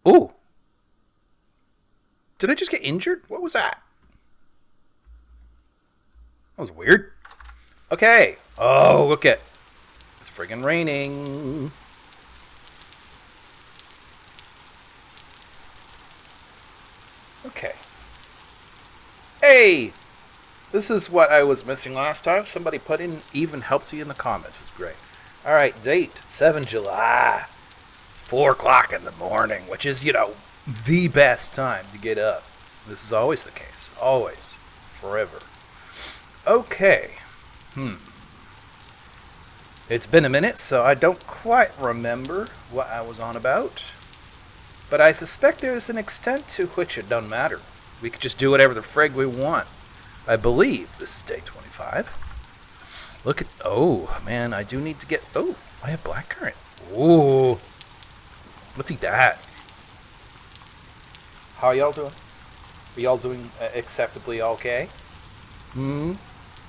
Ooh. Did I just get injured? What was that? That was weird. Okay. Oh, look at. It's friggin' raining. Okay. Hey! This is what I was missing last time. Somebody put in even helped you in the comments. It's great. Alright, date 7 July. It's 4 o'clock in the morning, which is, the best time to get up. This is always the case. Always. Forever. Okay. It's been a minute, so I don't quite remember what I was on about. But I suspect there's an extent to which it doesn't matter. We could just do whatever the frig we want. I believe this is day 25. Look at... Oh, man, I do need to get... Oh, I have blackcurrant. Ooh. Let's eat that. How are y'all doing? Are y'all doing acceptably okay?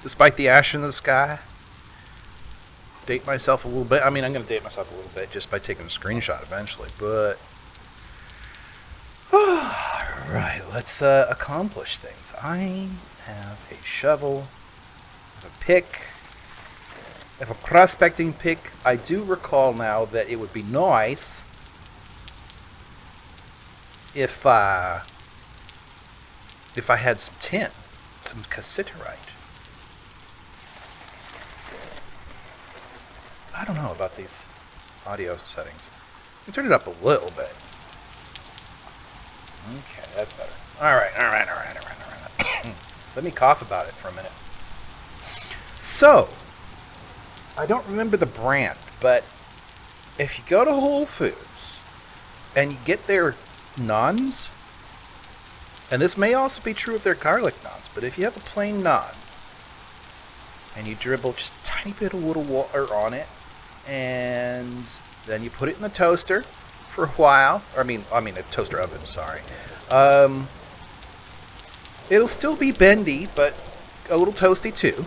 Despite the ash in the sky? Date myself a little bit. I mean, I'm going to date myself a little bit just by taking a screenshot eventually, but... Alright, let's accomplish things. I have a shovel, I have a pick, I have a prospecting pick. I do recall now that it would be nice if I had some tin, some cassiterite. I don't know about these audio settings. I can turn it up a little bit. Okay, that's better. Alright. Let me cough about it for a minute. So, I don't remember the brand, but if you go to Whole Foods and you get their naans, and this may also be true of their garlic naans, but if you have a plain naan and you dribble just a tiny bit of little water on it, and then you put it in the toaster for a while, or I mean a toaster oven, sorry. It'll still be bendy, but a little toasty too.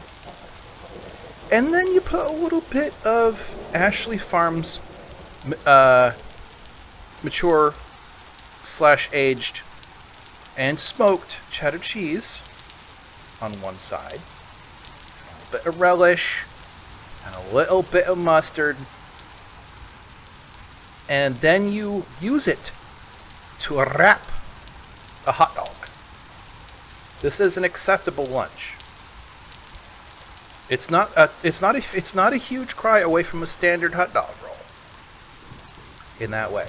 And then you put a little bit of Ashley Farms mature / aged and smoked cheddar cheese on one side, a little bit of relish, and a little bit of mustard, and then you use it to wrap a hot dog. This is an acceptable lunch. It's not a huge cry away from a standard hot dog roll. In that way,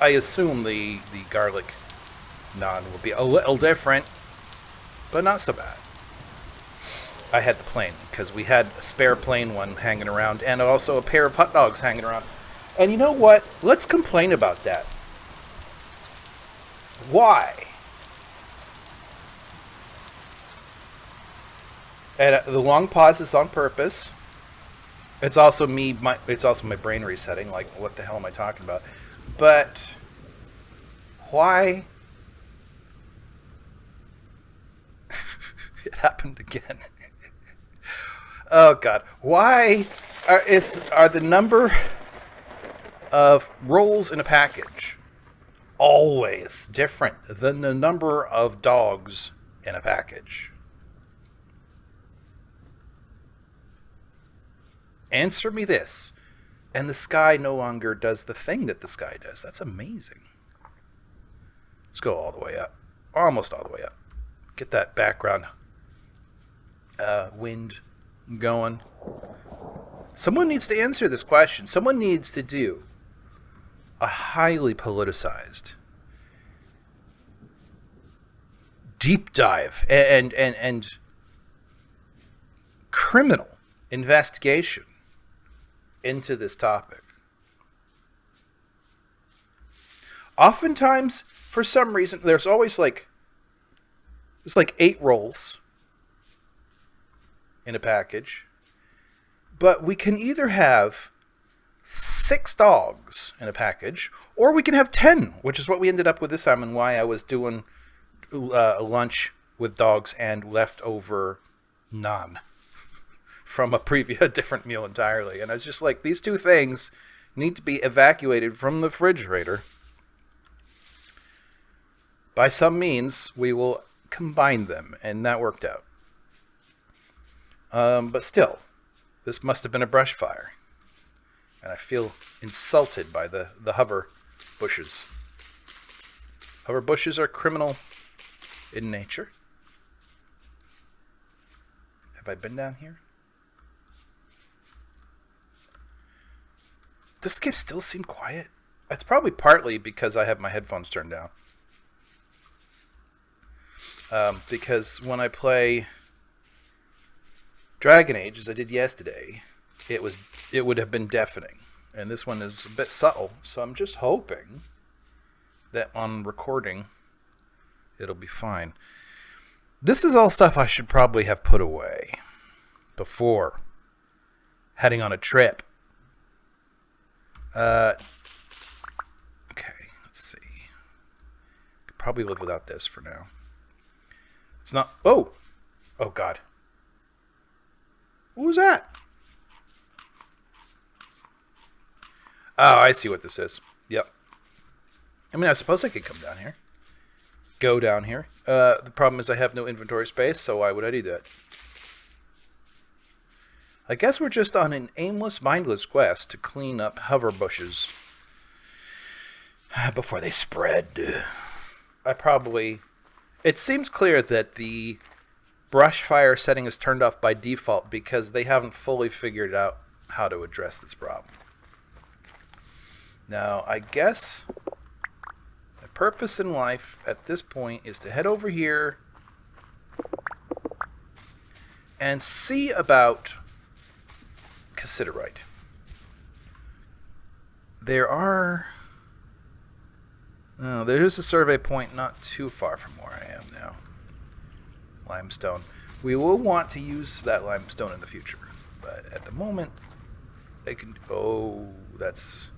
I assume the garlic naan will be a little different, but not so bad. I had the plain because we had a spare plain one hanging around, and also a pair of hot dogs hanging around. And you know what? Let's complain about that. Why? And the long pause is on purpose. It's also it's also my brain resetting. Like, what the hell am I talking about? But why? It happened again. Oh God! Why are the number of rolls in a package always different than the number of dogs in a package? Answer me this. And the sky no longer does the thing that the sky does. That's amazing. Let's go all the way up. Almost all the way up. Get that background wind going. Someone needs to answer this question. Someone needs to do a highly politicized deep dive and criminal investigation into this topic. Oftentimes, for some reason, there's 8 rolls in a package, but we can either have 6 dogs in a package, or we can have 10, which is what we ended up with this time, and why I was doing a lunch with dogs and leftover naan from a different meal entirely. And I was just like, these two things need to be evacuated from the refrigerator by some means, we will combine them, and that worked out. But still, this must have been a brush fire. And I feel insulted by the hover bushes. Hover bushes are criminal in nature. Have I been down here? Does the game still seem quiet? It's probably partly because I have my headphones turned down. Because when I play Dragon Age, as I did yesterday, it would have been deafening. And this one is a bit subtle, so I'm just hoping that on recording it'll be fine. This is all stuff I should probably have put away before heading on a trip. Okay, let's see. Could probably live without this for now. It's not... Oh! Oh, God. What was that? Oh, I see what this is. Yep. I mean, I suppose I could come down here. Go down here. The problem is I have no inventory space, so why would I do that? I guess we're just on an aimless, mindless quest to clean up hover bushes before they spread. It seems clear that the brush fire setting is turned off by default because they haven't fully figured out how to address this problem. Now, I guess my purpose in life at this point is to head over here and see about Cassiterite. There is a survey point not too far from where I am now. Limestone. We will want to use that limestone in the future, but at the moment, I can. Oh, that's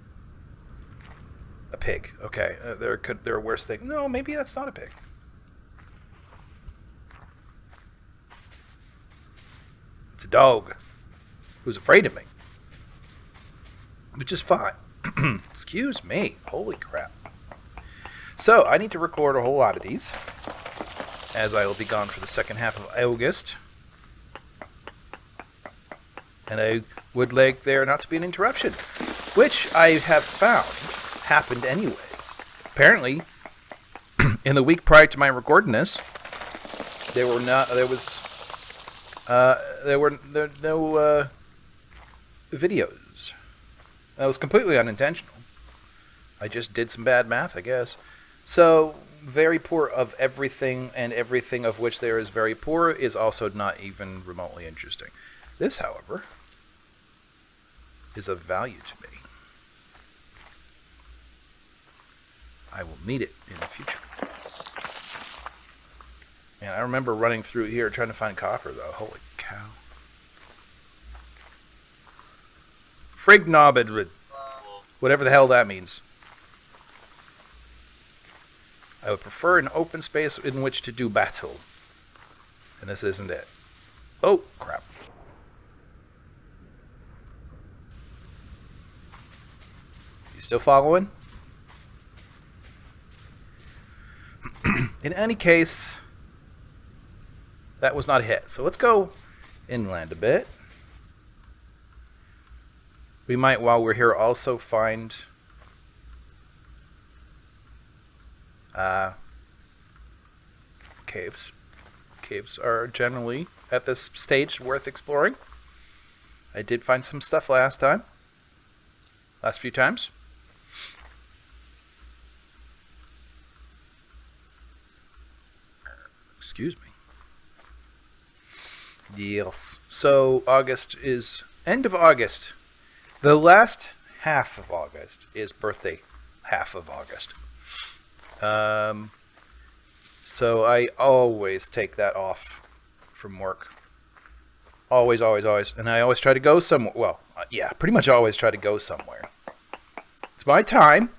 a pig. Okay, there are worse things. No, maybe that's not a pig. It's a dog who's afraid of me, which is fine. Excuse me. Holy crap. So, I need to record a whole lot of these, as I will be gone for the second half of August. And I would like there not to be an interruption, which I have found happened anyways. Apparently, in the week prior to my recording this, there were no videos. That was completely unintentional. I just did some bad math, I guess. So, very poor of everything, and everything of which there is very poor is also not even remotely interesting. This, however, is of value to me. I will need it in the future. Man, I remember running through here trying to find copper, though. Holy cow. Frignobid, whatever the hell that means. I would prefer an open space in which to do battle. And this isn't it. Oh, crap. You still following? In any case, that was not a hit. So let's go inland a bit. We might, while we're here, also find caves. Caves are generally, at this stage, worth exploring. I did find some stuff last few times. Excuse me. Yes. So, end of August. The last half of August is birthday half of August. So I always take that off from work. Always, always, always. And I always try to go somewhere. Well, yeah, pretty much always try to go somewhere. It's my time.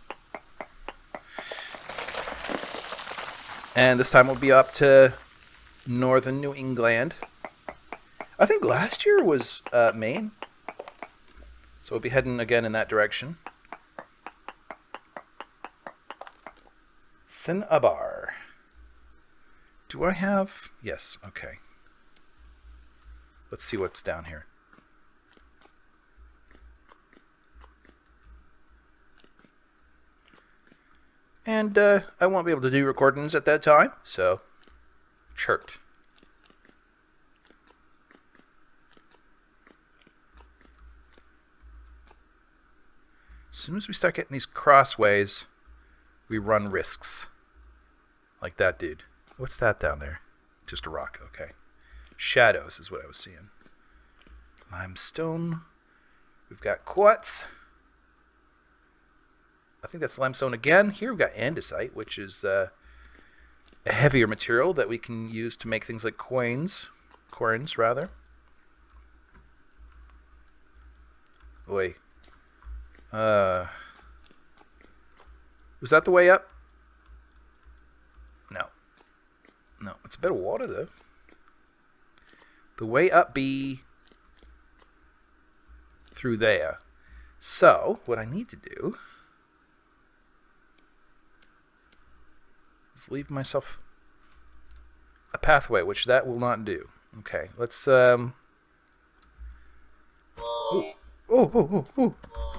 And this time we'll be up to northern New England. I think last year was Maine. So we'll be heading again in that direction. Cinnabar. Do I have... Yes, okay. Let's see what's down here. And I won't be able to do recordings at that time, so chirped. As soon as we start getting these crossways, we run risks. Like that dude. What's that down there? Just a rock, okay. Shadows is what I was seeing. Limestone. We've got quartz. I think that's limestone again. Here we've got andesite, which is a heavier material that we can use to make things like coins, rather. Oi. Was that the way up? No. No, it's a bit of water though. The way up be through there. So, what I need to do is leave myself a pathway, which that will not do. Okay, let's Ooh. Oh.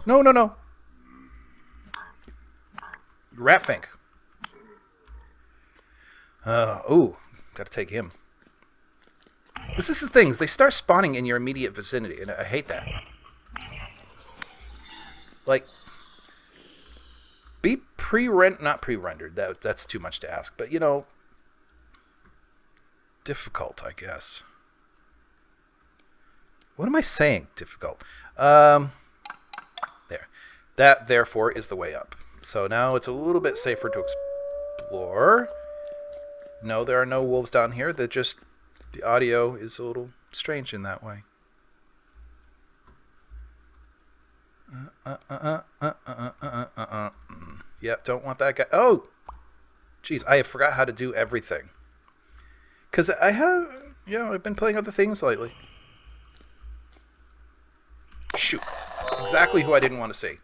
No. Ratfink. Gotta take him. This is the thing, they start spawning in your immediate vicinity, and I hate that. Like, be not pre-rendered, that's too much to ask, but, you know, difficult, I guess. What am I saying? Difficult. There. That, therefore, is the way up. So now it's a little bit safer to explore. No, there are no wolves down here. The audio is a little strange in that way. Yeah, don't want that guy. Oh! Jeez, I forgot how to do everything. Because I have, I've been playing other things lately. Shoot. Exactly who I didn't want to see.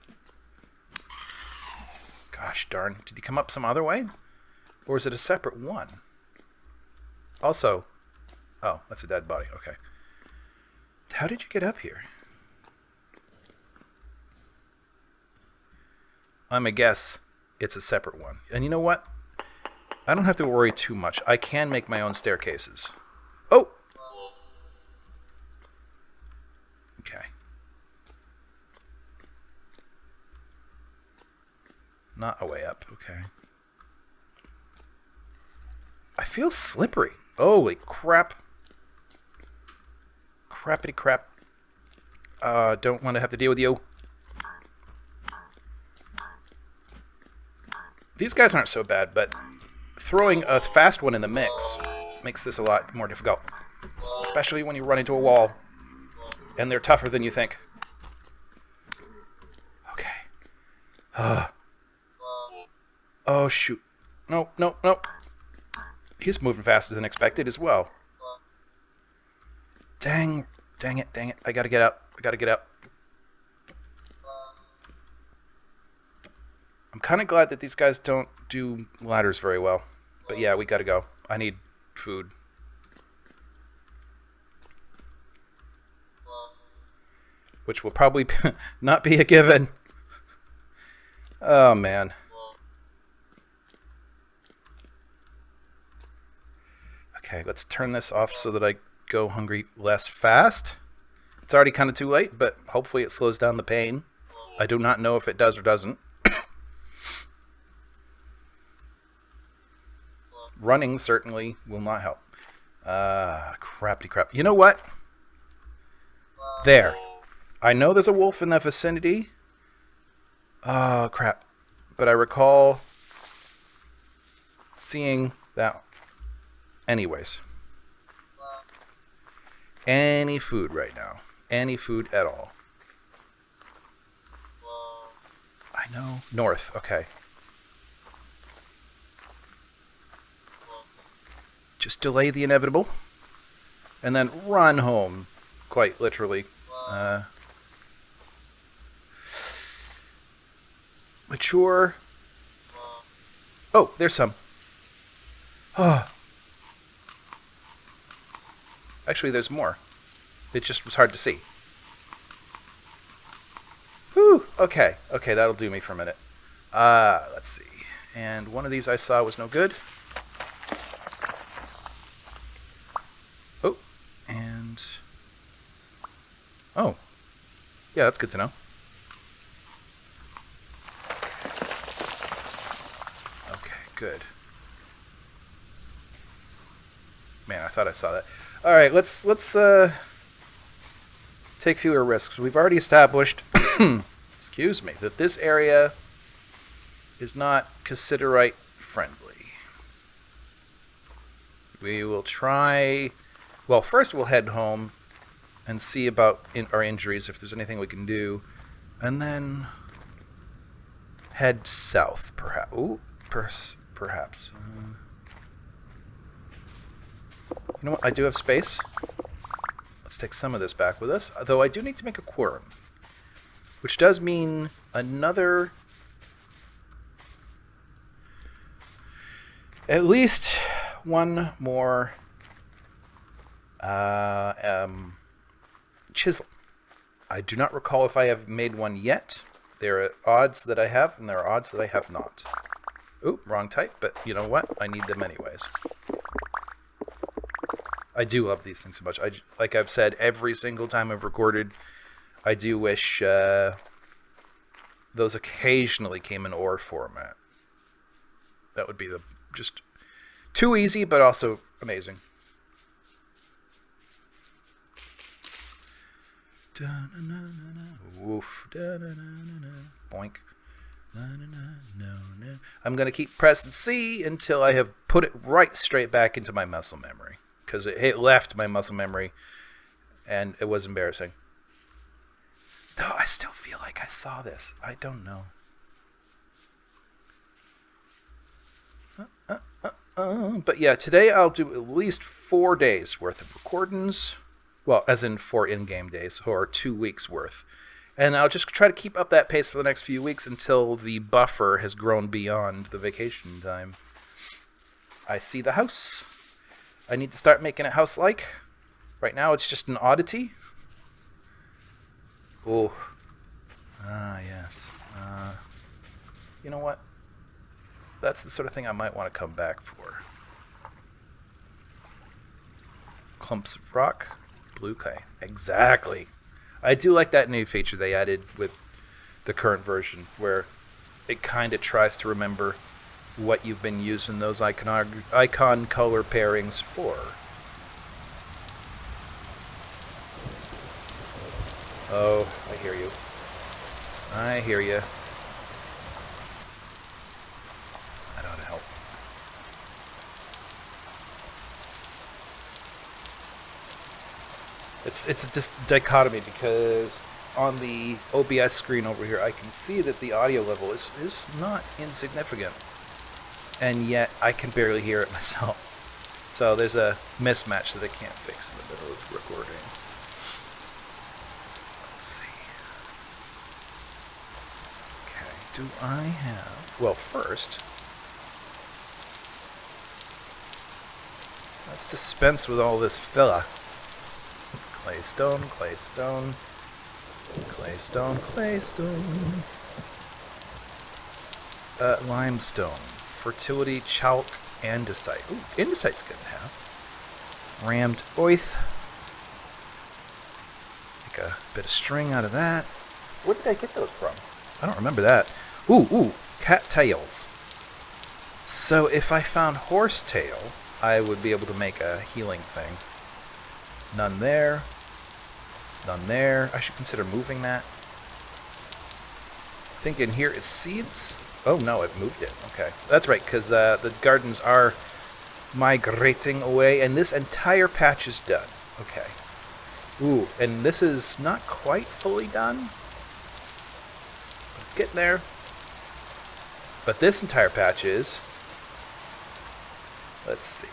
Gosh darn. Did he come up some other way? Or is it a separate one? Also, oh, that's a dead body. Okay. How did you get up here? I'm going to guess it's a separate one. And you know what? I don't have to worry too much. I can make my own staircases. Oh! Okay. Not a way up. Okay. I feel slippery. Holy crap. Crappity crap. Don't want to have to deal with you. These guys aren't so bad, but throwing a fast one in the mix makes this a lot more difficult. Especially when you run into a wall and they're tougher than you think. Okay. Oh, shoot. No. He's moving faster than expected as well. Dang it. I gotta get out. I'm kind of glad that these guys don't do ladders very well. But yeah, we gotta go. I need food. Which will probably not be a given. Oh, man. Okay, let's turn this off so that I go hungry less fast. It's already kind of too late, but hopefully it slows down the pain. I do not know if it does or doesn't. Running certainly will not help. Crappity crap. You know what? There. I know there's a wolf in the vicinity. Oh, crap. But I recall seeing that. Anyways. Any food right now. Any food at all. I know. North. Okay. Just delay the inevitable. And then run home. Quite literally. Mature. Oh, there's some. Oh. Actually, there's more. It just was hard to see. Whew. Okay. Okay, that'll do me for a minute. Let's see. And one of these I saw was no good. Oh. And... oh. Yeah, that's good to know. Okay, good. Man, I thought I saw that. All right, let's take fewer risks. We've already established, excuse me, that this area is not cassiterite friendly. We will try. Well, first we'll head home and see about our injuries, if there's anything we can do, and then head south, perhaps. Ooh, perhaps. You know what? I do have space. Let's take some of this back with us. Though I do need to make a quorum, which does mean another... at least one more chisel. I do not recall if I have made one yet. There are odds that I have, and there are odds that I have not. Ooh, wrong type, but you know what? I need them anyways. I do love these things so much. Like I've said every single time I've recorded, I do wish those occasionally came in ore format. That would be just too easy, but also amazing. Woof. Boink. I'm going to keep pressing C until I have put it right straight back into my muscle memory. Because it left my muscle memory, and it was embarrassing. Though I still feel like I saw this. I don't know. But yeah, today I'll do at least 4 days worth of recordings. Well, as in 4 in-game days, or 2 weeks worth. And I'll just try to keep up that pace for the next few weeks until the buffer has grown beyond the vacation time. I see the house. I need to start making it house-like. Right now it's just an oddity. Oh. Ah, yes. You know what? That's the sort of thing I might want to come back for. Clumps of rock, blue clay. Exactly. I do like that new feature they added with the current version, where it kind of tries to remember what you've been using those icon color pairings for. Oh, I hear you. I hear you. That ought to help. It's a dichotomy, because on the OBS screen over here I can see that the audio level is not insignificant. And yet I can barely hear it myself. So there's a mismatch that I can't fix in the middle of recording. Let's see. Okay, do I have... well, first, let's dispense with all this filler. Claystone, claystone, claystone, claystone. Limestone. Fertility, chalk, andesite. Ooh, andesite's good to have. Rammed oith. Make a bit of string out of that. Where did I get those from? I don't remember that. Ooh, cat tails. So if I found horsetail, I would be able to make a healing thing. None there. None there. I should consider moving that. I think in here is seeds. Oh, no, it moved it. Okay. That's right, because the gardens are migrating away, and this entire patch is done. Okay. Ooh, and this is not quite fully done. It's getting there. But this entire patch is. Let's see.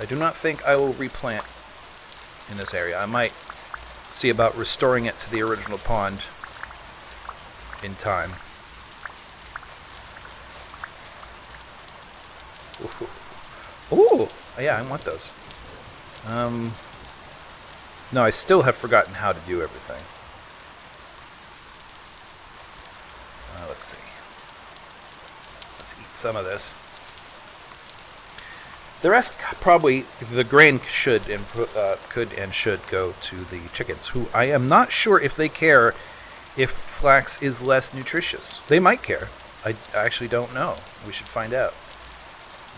I do not think I will replant in this area. I might see about restoring it to the original pond in time. Ooh. Ooh, yeah, I want those. No, I still have forgotten how to do everything. Let's see. Let's eat some of this. The rest probably, the grain should and could and should go to the chickens, who I am not sure if they care if flax is less nutritious. They might care. I actually don't know. We should find out.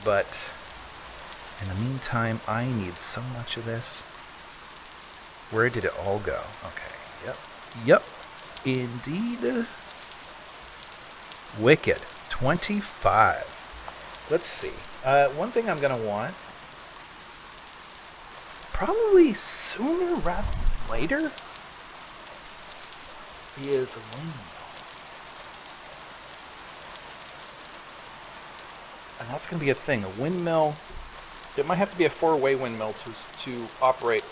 But in the meantime, I need so much of this. Where did it all go? Okay. Yep. Indeed. Wicked. 25. Let's see. One thing I'm going to want, probably sooner rather than later, is a windmill. And that's going to be a thing. A windmill. It might have to be a 4-way windmill to operate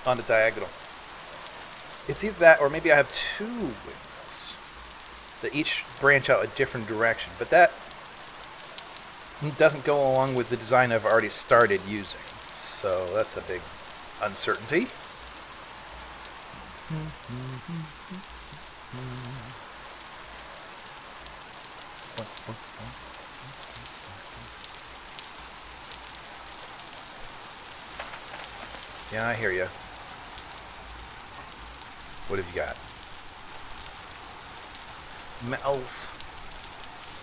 on the diagonal. It's either that or maybe I have 2 windmills that each branch out a different direction. But that doesn't go along with the design I've already started using. So that's a big uncertainty. Yeah, I hear you. What have you got? Metals.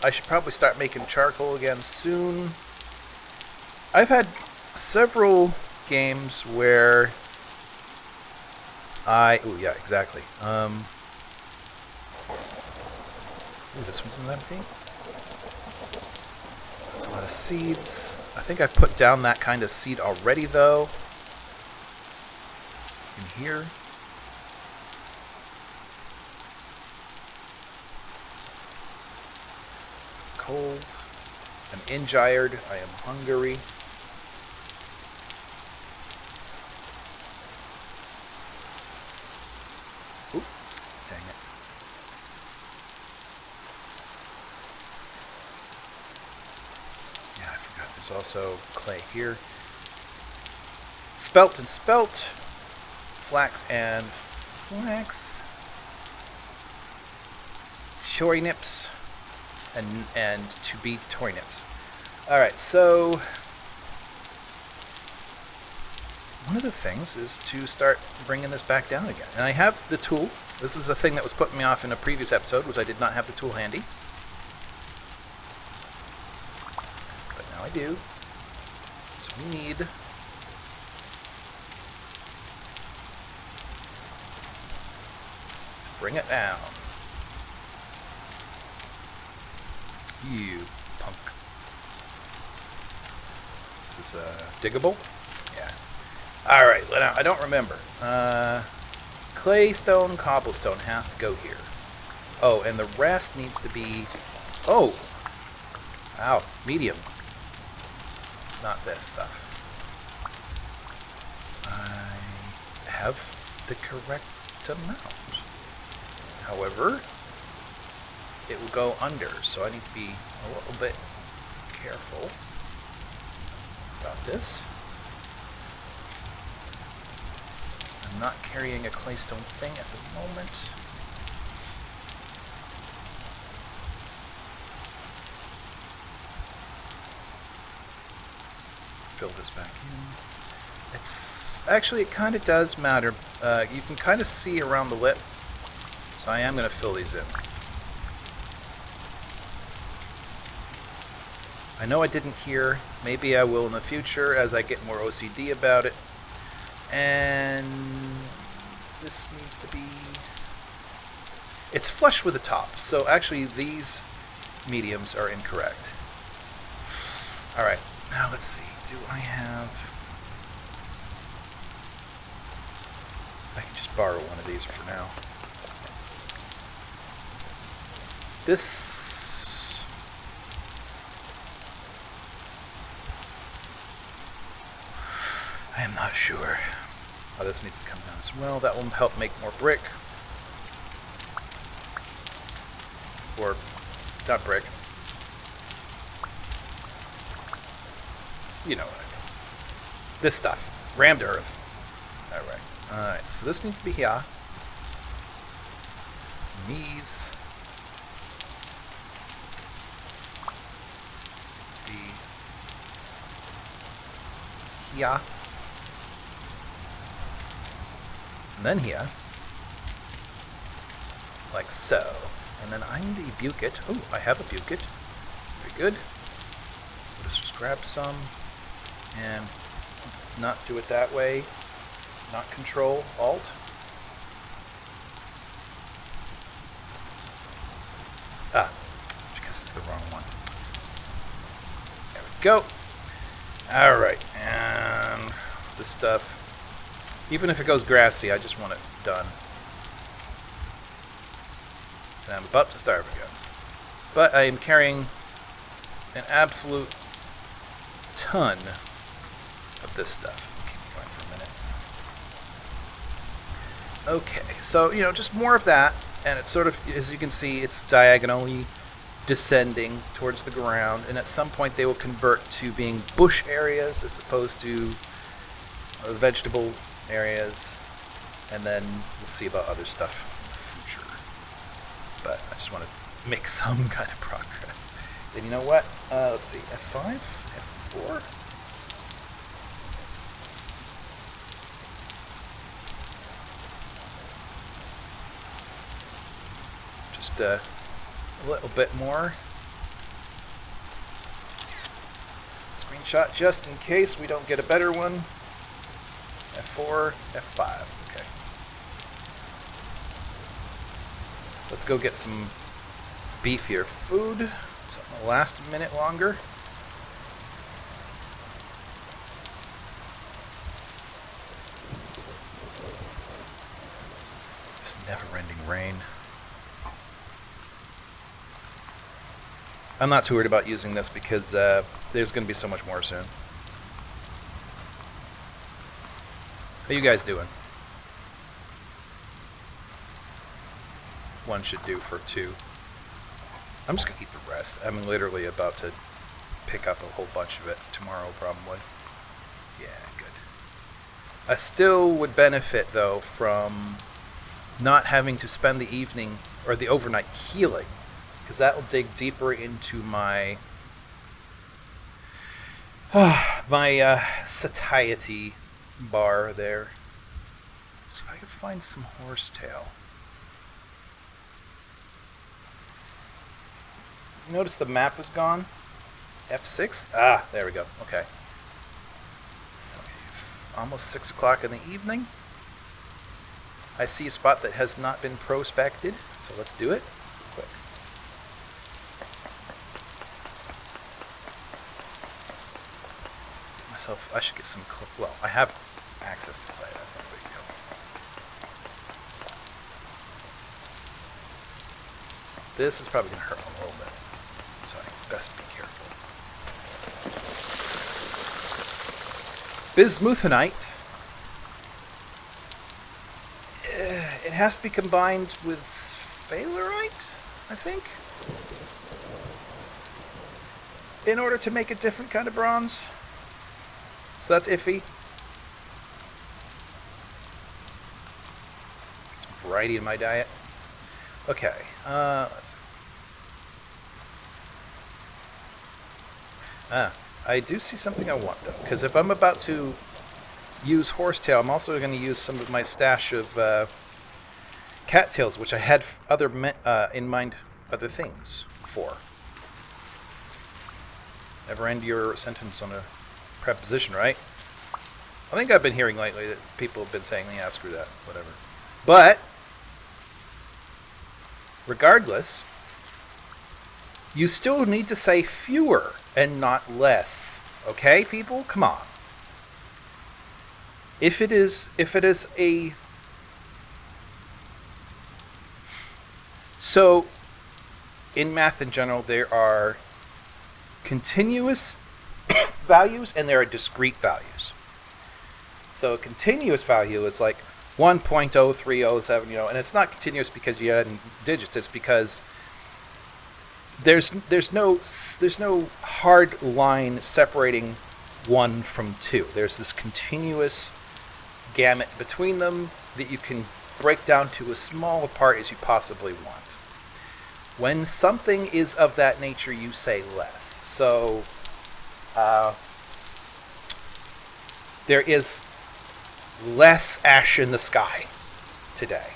I should probably start making charcoal again soon. I've had several games where oh yeah, exactly. This one's empty. That's a lot of seeds. I think I've put down that kind of seed already, though. In here. Cold. I'm injured. I am hungry. Oop. Dang it. Yeah, I forgot. There's also clay here. Spelt and spelt. Flax and flax. Turnips. And to be turnips. Alright, so one of the things is to start bringing this back down again. And I have the tool. This is a thing that was putting me off in a previous episode, which I did not have the tool handy. But now I do. So we need to bring it down. You punk. This is diggable? Yeah. Alright, now I don't remember. Clay, stone, cobblestone has to go here. Oh, and the rest needs to be... Oh! Ow, medium. Not this stuff. I have the correct amount. However... it will go under, so I need to be a little bit careful about this. I'm not carrying a claystone thing at the moment. Fill this back in. It's actually, it kind of does matter. You can kind of see around the lip, so I am going to fill these in. I know I didn't here. Maybe I will in the future as I get more OCD about it. And this needs to be... it's flush with the top. So actually these mediums are incorrect. Alright, now let's see. Do I have... I can just borrow one of these for now. This... I am not sure. Oh, this needs to come down as well. That will help make more brick. Or, not brick. You know what I mean. This stuff. Rammed earth. Alright. Alright, so this needs to be here. These. Be here. And then here. Like so. And then I need a bucket. Oh, I have a bucket. Very good. Let's just grab some and not do it that way. Not Control, Alt. Ah, it's because it's the wrong one. There we go. Alright, and this stuff, even if it goes grassy, I just want it done. And I'm about to starve again. But I am carrying an absolute ton of this stuff. Keep going for a minute. Okay, so, just more of that, and it's sort of, as you can see, it's diagonally descending towards the ground, and at some point they will convert to being bush areas as opposed to vegetable areas, and then we'll see about other stuff in the future. But I just want to make some kind of progress. Then you know what? Let's see, F5, F4. Just a little bit more. Screenshot just in case we don't get a better one. F4, F5. Okay. Let's go get some beefier food. Something will last a minute longer. This never-ending rain. I'm not too worried about using this because there's going to be so much more soon. How you guys doing? One should do for two. I'm just going to eat the rest. I'm literally about to pick up a whole bunch of it tomorrow, probably. Yeah, good. I still would benefit, though, from not having to spend the evening or the overnight healing, because that will dig deeper into my satiety bar there. See if I can find some horsetail. You notice the map is gone? F6? Ah, there we go. Okay. So almost 6 o'clock in the evening. I see a spot that has not been prospected, so let's do it quick. I should get some well, I have access to clay, that's not a big deal. This is probably going to hurt a little bit, so I best be careful. Bismuthinite. It has to be combined with sphalerite, I think, in order to make a different kind of bronze. So that's iffy. Some variety in my diet. Okay, let's see. I do see something I want, though, because if I'm about to use horsetail, I'm also going to use some of my stash of cattails, which I had in mind other things for. Never end your sentence on a preposition, right? I think I've been hearing lately that people have been saying, yeah, screw that, whatever. But regardless, you still need to say fewer and not less. Okay, people? Come on. If it is a... So, in math in general, there are continuous values and there are discrete values. So a continuous value is like 1.0307, and it's not continuous because you add in digits. It's because there's no hard line separating one from two. There's this continuous gamut between them that you can break down to as small a part as you possibly want. When something is of that nature, you say less. So, there is less ash in the sky today.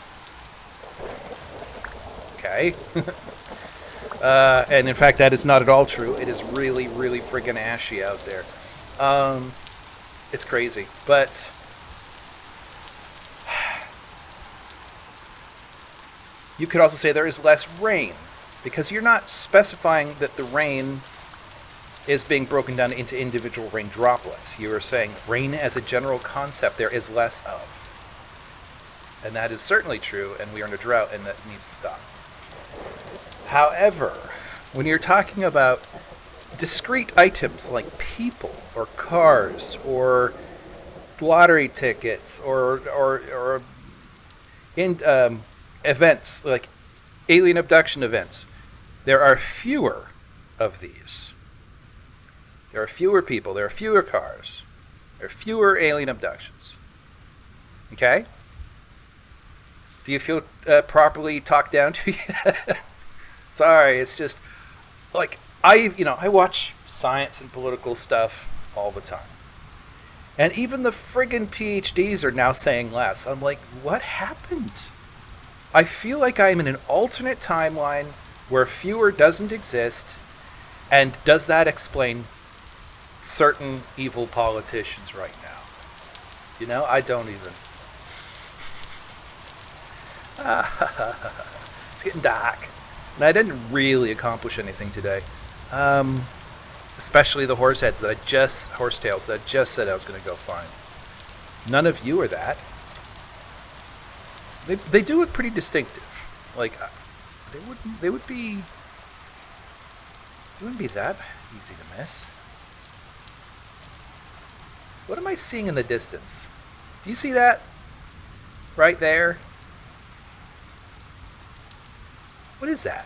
Okay? And in fact, that is not at all true. It is really, really friggin' ashy out there. It's crazy. But you could also say there is less rain, because you're not specifying that the rain is being broken down into individual rain droplets. You are saying rain as a general concept there is less of. And that is certainly true, and we are in a drought, and that needs to stop. However, when you're talking about discrete items like people or cars or lottery tickets or events like alien abduction events, there are fewer of these. There are fewer people. There are fewer cars. There are fewer alien abductions. Okay? Do you feel properly talked down to yet? Sorry, it's just like I watch science and political stuff all the time. And even the friggin' PhDs are now saying less. I'm like, what happened? I feel like I'm in an alternate timeline where fewer doesn't exist, and does that explain certain evil politicians right now? You know, I don't even. It's getting dark. And I didn't really accomplish anything today. Especially the horsetails that I just said I was going to go find. None of you are that. They do look pretty distinctive. Like, they wouldn't be that easy to miss. What am I seeing in the distance? Do you see that? Right there? What is that?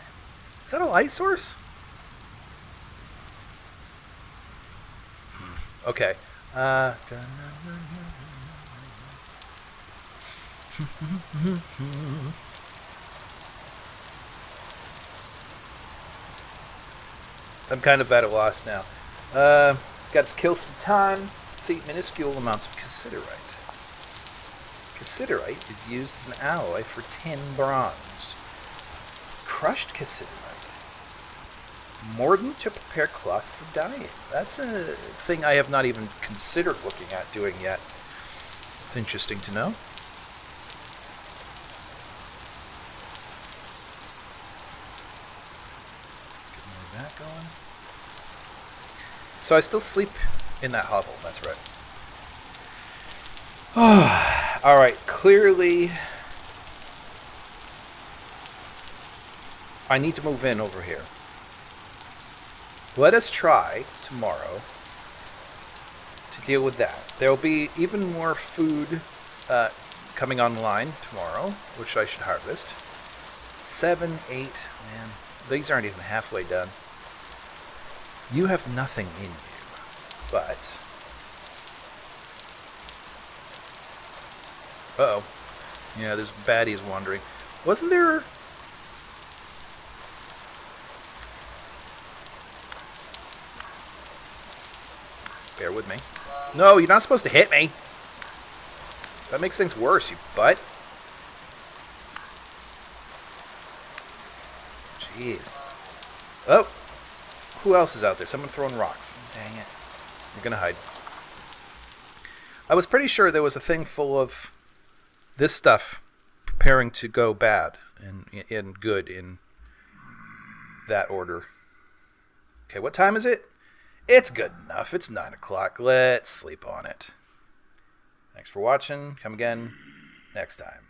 Is that a light source? Okay. I'm kind of at a loss now. Got to kill some time. See, minuscule amounts of cassiterite. Cassiterite is used as an alloy for tin bronze. Crushed cassiterite. Mordant to prepare cloth for dyeing. That's a thing I have not even considered looking at doing yet. It's interesting to know. Get more of that going. So I still sleep in that hovel, that's right. Alright, clearly I need to move in over here. Let us try tomorrow to deal with that. There will be even more food coming online tomorrow, which I should harvest. 7, 8, man, these aren't even halfway done. You have nothing in you, but... Uh-oh. Yeah, this baddie is wandering. Wasn't there... Bear with me. No, you're not supposed to hit me. That makes things worse, you butt. Jeez. Oh. Who else is out there? Someone throwing rocks. Dang it. You're gonna hide. I was pretty sure there was a thing full of this stuff preparing to go bad and good in that order. Okay, what time is it? It's good enough. It's 9 o'clock. Let's sleep on it. Thanks for watching. Come again next time.